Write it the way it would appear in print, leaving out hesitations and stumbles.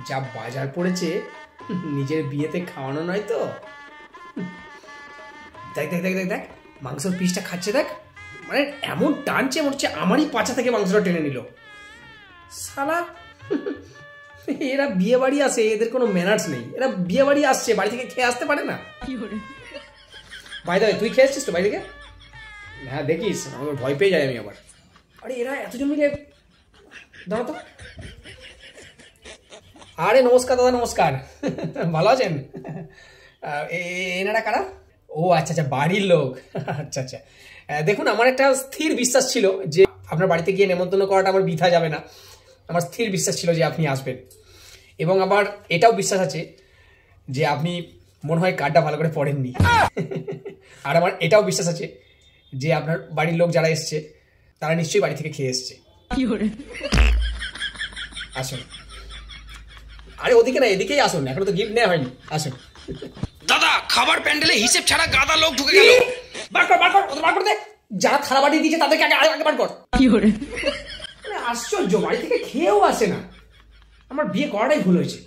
যা বাজার পড়েছে নিজের বিয়েতে খাওয়ানো নয় তো। দেখ দেখ দেখ দেখ দেখ মাংসের পিসটা খাচ্ছে দেখ, মানে এমন টানছে মনে হচ্ছে আমারই পাছা থেকে মাংসটা টেনে নিল। শালা এরা বিয়ে বাড়ি আসে, এদের কোনো ম্যানার্স নেই। এরা বিয়ে বাড়ি আসছে, বাড়ি থেকে খেয়ে আসতে পারে না। ভাই দাদা তুই খেয়ে আসছিস তো বাড়ি থেকে? হ্যাঁ দেখিস, আমার ভয় পেয়ে যাই আমি আবার। আরে এরা এতজন মিলে, দাঁড়া তো। আরে নমস্কার দাদা, নমস্কার। ভালো আছেন? এনারা কারা? ও আচ্ছা আচ্ছা, বাড়ির লোক। আচ্ছা আচ্ছা, দেখুন আমার একটা স্থির বিশ্বাস ছিল যে আপনার বাড়িতে গিয়ে নেমন্তন্ন করাটা আমার বৃথা যাবে না। আমার স্থির বিশ্বাস ছিল যে আপনি আসবেন, এবং আবার এটাও বিশ্বাস আছে যে আপনি মনে হয় কার্ডটা ভালো করে পড়েননি। আর আমার এটাও বিশ্বাস আছে যে আপনার বাড়ির লোক যারা এসছে তারা নিশ্চয়ই বাড়ি থেকে খেয়ে এসছে। আসুন। আরে ওদিকে না, এদিকেই আসুন, এখনো তো গিফট নেওয়া হয়নি, আসুন। দাদা খাবার প্যান্ডেলে হিসেব ছাড়া গাদা লোক ঢুকে গেল। বার কর বার কর, ওদের বার করে দে। যারা থালা বাটি দিয়েছে তাদেরকে আগে আগে বার কর। আশ্চর্য, বাড়ি থেকে খেয়েও আসে না। আমার বিয়ে করাটাই ভুল হয়েছে।